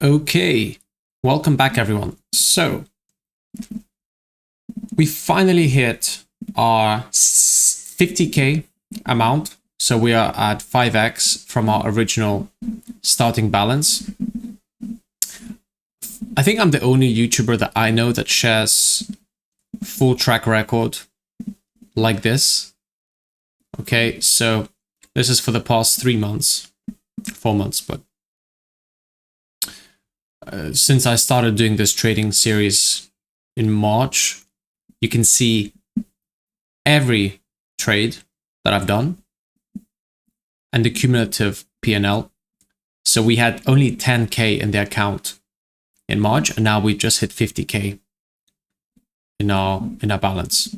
Okay, welcome back everyone. So we finally hit our 50k amount. So we are at 5x from our original starting balance. I think I'm the only YouTuber that I know that shares full track record like this. Okay, so this is for the past 3 months, 4 months, but since I started doing this trading series in March, you can see every trade that I've done and the cumulative P&L. So we had only 10k in the account in March, and now we've just hit 50k in our balance.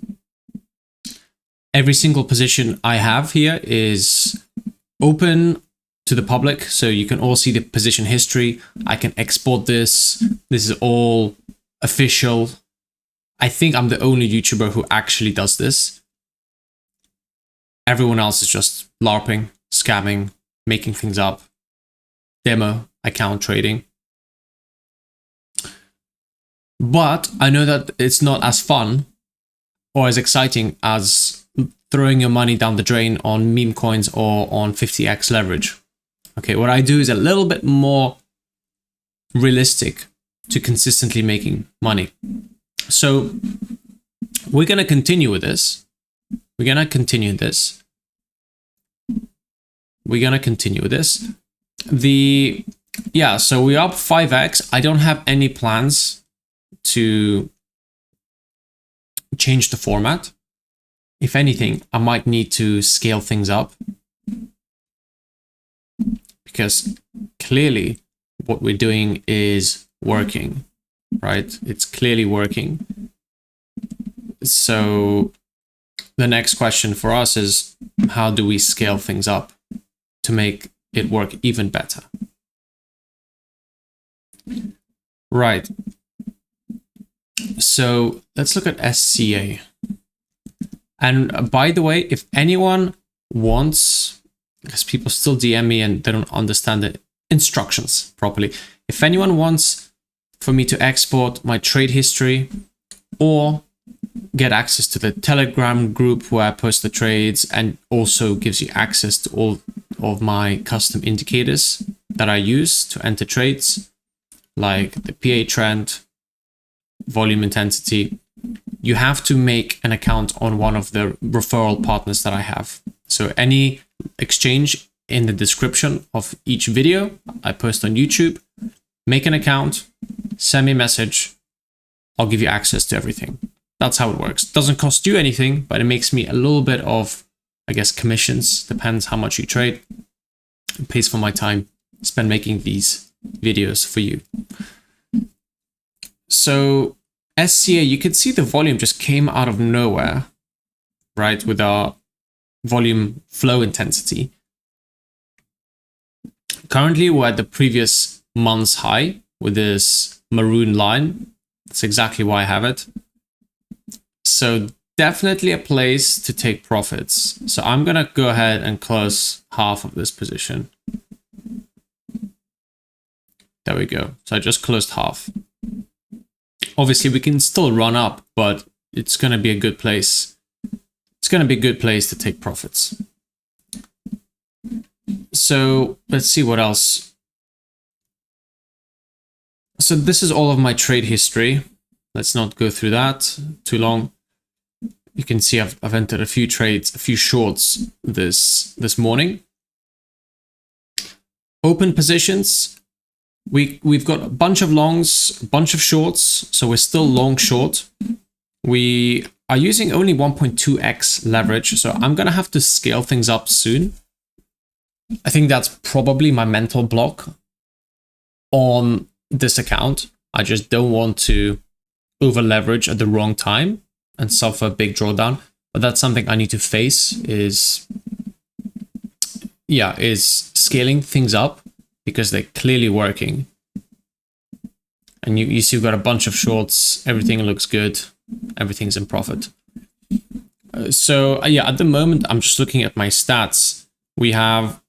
Every single position I have here is open to the public, so you can all see the position history. I can export this. This is all official. I think I'm the only YouTuber who actually does this. Everyone else is just LARPing, scamming, making things up, demo account trading. But I know that it's not as fun or as exciting as throwing your money down the drain on meme coins or on 50x leverage. Okay, what I do is a little bit more realistic to consistently making money. So we're going to continue with this. We're going to continue this. So we're up 5x. I don't have any plans to change the format. If anything, I might need to scale things up, because clearly what we're doing is working, right? It's clearly working. So the next question for us is, how do we scale things up to make it work even better? Right. So let's look at SCA. And by the way, if anyone wants, because people still DM me and they don't understand the instructions properly. If anyone wants for me to export my trade history or get access to the Telegram group where I post the trades, and also gives you access to all of my custom indicators that I use to enter trades, like the PA trend, volume intensity, you have to make an account on one of the referral partners that I have. So any exchange in the description of each video I post on YouTube, make an account, send me a message, I'll give you access to everything. That's how it works. Doesn't cost you anything, but it makes me a little bit of, I guess, commissions. Depends how much you trade. It pays for my time spent making these videos for you. So SCA, you can see the volume just came out of nowhere, right? With our volume flow intensity. Currently, we're at the previous month's high with this maroon line. That's exactly why I have it. So definitely a place to take profits. So I'm going to go ahead and close half of this position. There we go. So I just closed half. Obviously, we can still run up, but it's going to be a good place. It's going to be a good place to take profits. So let's see what else. So this is all of my trade history. Let's not go through that too long. You can see I've entered a few trades, a few shorts this morning. Open positions. We've got a bunch of longs, a bunch of shorts, so we're still long short. We are using only 1.2x leverage, so I'm gonna have to scale things up soon. I think that's probably my mental block on this account. I just don't want to over leverage at the wrong time and suffer a big drawdown. But that's something I need to face, is scaling things up, because they're clearly working. And you see we've got a bunch of shorts, everything looks good, everything's in profit. So at the moment, I'm just looking at my stats. We have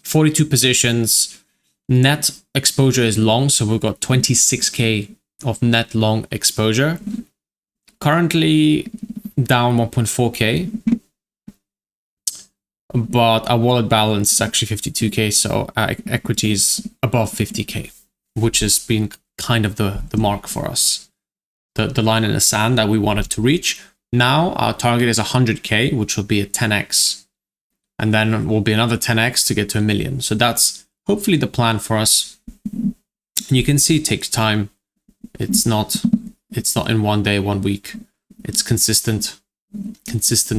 42 positions. Net exposure is long, so we've got 26k of net long exposure. Currently down 1.4k, but our wallet balance is actually 52k, so our equity is above 50k, which has been kind of the mark for us, the line in the sand that we wanted to reach. Now our target is 100k, which will be a 10x, and then will be another 10x to get to 1 million. So that's hopefully the plan for us. And you can see it takes time. It's not in 1 day, 1 week. It's consistent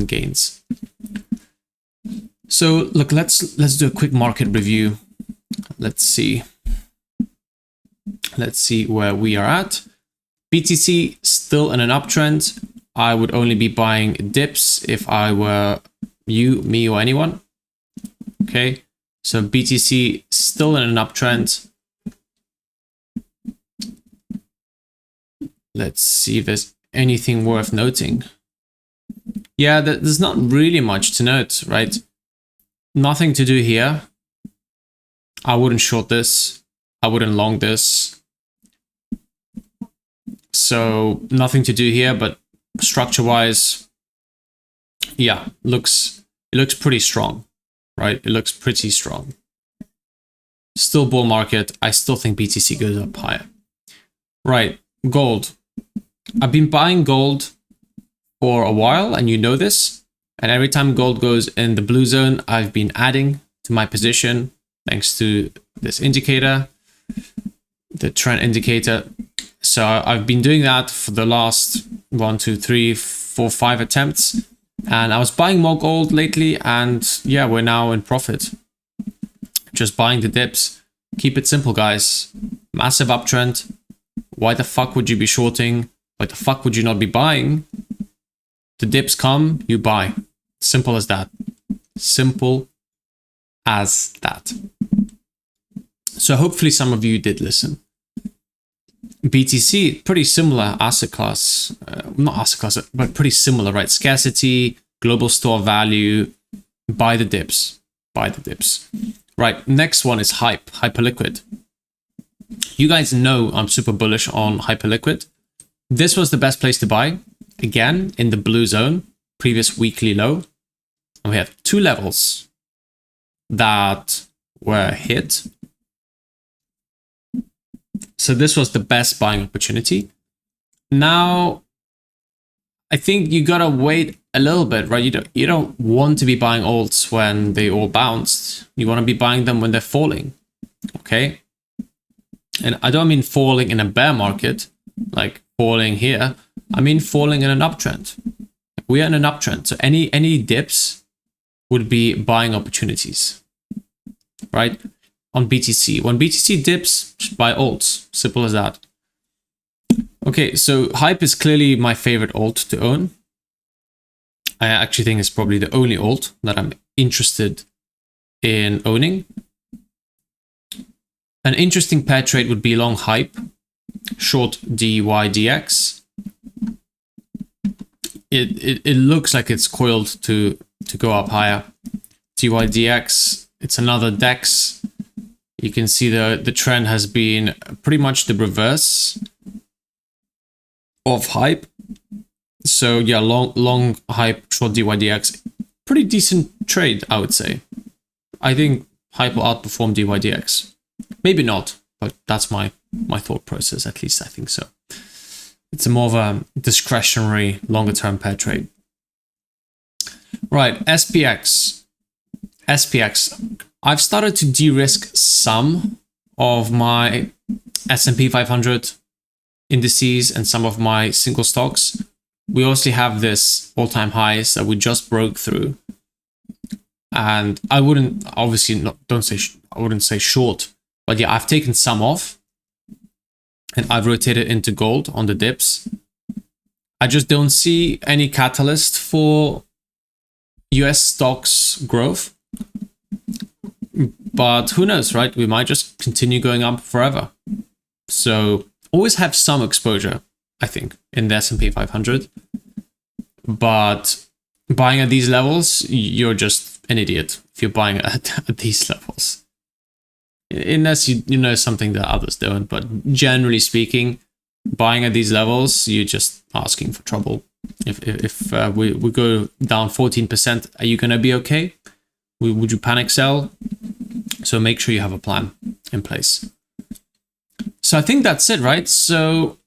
gains. So look, let's do a quick market review. Let's see where we are at. BTC still in an uptrend. I would only be buying dips if I were you, me, or anyone. Okay, so BTC still in an uptrend. Let's see if there's anything worth noting. Yeah, there's not really much to note, right? Nothing to do here. I wouldn't short this. I wouldn't long this. So nothing to do here, but structure-wise, yeah, it looks pretty strong, right? It looks pretty strong. Still bull market. I still think BTC goes up higher. Right, gold. I've been buying gold for a while, and you know this. And every time gold goes in the blue zone, I've been adding to my position thanks to this indicator, the trend indicator. So I've been doing that for the last 1, 2, 3, 4, 5 attempts. And I was buying more gold lately, and yeah, we're now in profit. Just buying the dips. Keep it simple, guys. Massive uptrend. Why the fuck would you be shorting? Why the fuck would you not be buying? The dips come, you buy. Simple as that. Simple as that. So hopefully some of you did listen. BTC, pretty similar asset class. Not asset class, but pretty similar, right? Scarcity, global store value. Buy the dips. Buy the dips. Right, next one is hype, hyperliquid. You guys know I'm super bullish on hyperliquid. This was the best place to buy. Again, in the blue zone, previous weekly low. And we have 2 levels that were hit. So this was the best buying opportunity. Now, I think you gotta wait a little bit, right? You don't want to be buying alts when they all bounced. You want to be buying them when they're falling, okay? And I don't mean falling in a bear market, like falling here. I mean falling in an uptrend. We are in an uptrend, so any dips would be buying opportunities, right? On BTC. When BTC dips, just buy alts. Simple as that. Okay, so hype is clearly my favorite alt to own. I actually think it's probably the only alt that I'm interested in owning. An interesting pair trade would be long hype, short DYDX. It looks like it's coiled to go up higher. DYDX, it's another DEX. You can see the trend has been pretty much the reverse of hype. So yeah, long hype, short DYDX. Pretty decent trade, I would say. I think hype will outperform DYDX. Maybe not, but that's my thought process, at least I think so. It's a more of a discretionary, longer term pair trade. Right, SPX. SPX. I've started to de-risk some of my S&P 500 indices and some of my single stocks. We also have this all-time highs that we just broke through. And I wouldn't, obviously, I wouldn't say short, but yeah, I've taken some off and I've rotated into gold on the dips. I just don't see any catalyst for US stocks growth. But who knows, right? We might just continue going up forever. So always have some exposure, I think, in the S&P 500. But buying at these levels, you're just an idiot if you're buying at these levels. unless you know something that others don't. But generally speaking, buying at these levels, you're just asking for trouble. If we go down 14%, are you going to be okay? Would you panic sell? So make sure you have a plan in place. So I think that's it, right? So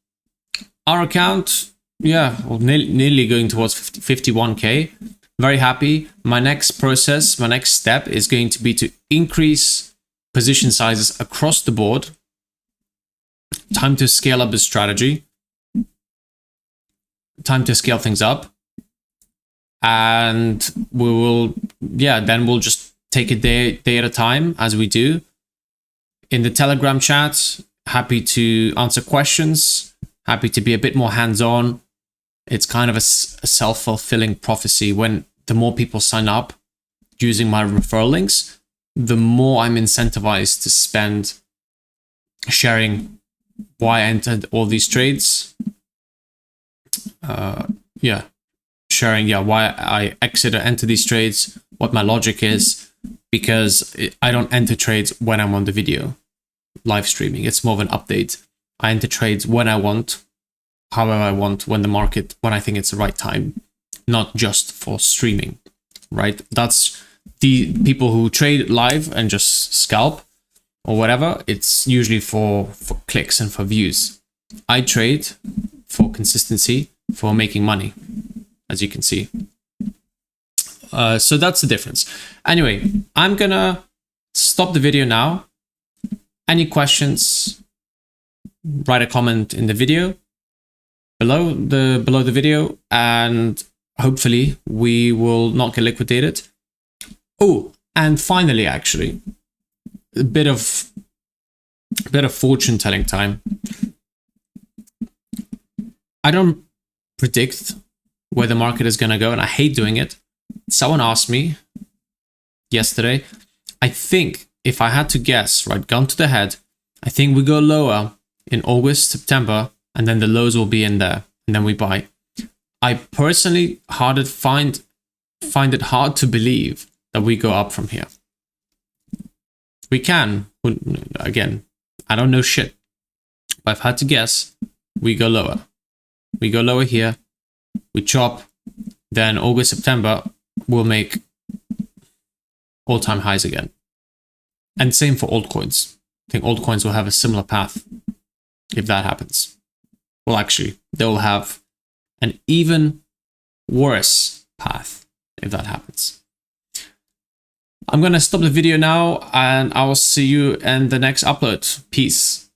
our account, yeah, well, nearly going towards 51K. Very happy. My next process, my next step is going to be to increase position sizes across the board. Time to scale up the strategy. Time to scale things up. And we will, yeah, then we'll just take it day at a time as we do. In the Telegram chat, happy to answer questions, happy to be a bit more hands-on. It's kind of a self-fulfilling prophecy. When the more people sign up using my referral links, the more I'm incentivized to spend sharing why I entered all these trades. Sharing why I exit or enter these trades, what my logic is, because I don't enter trades when I'm on the video live streaming. It's more of an update. I enter trades when I want, however I want, when I think it's the right time, not just for streaming, right? That's the people who trade live and just scalp or whatever. It's usually for clicks and for views. I trade for consistency, for making money, as you can see. So that's the difference. Anyway, I'm gonna stop the video now. Any questions, write a comment in the video below the video, and hopefully we will not get liquidated. Oh, and finally, actually, a bit of fortune telling time. I don't predict where the market is going to go, and I hate doing it. Someone asked me yesterday, I think if I had to guess, right, gun to the head, I think we go lower in August, September, and then the lows will be in there, and then we buy. I personally find it hard to believe that we go up from here. We can, again, I don't know shit, but if I had to guess, we go lower. We go lower here, we chop, then August, September, we'll make all-time highs again. And same for altcoins. I think altcoins will have a similar path if that happens. Well, actually, they'll have an even worse path if that happens. I'm going to stop the video now, and I will see you in the next upload. Peace.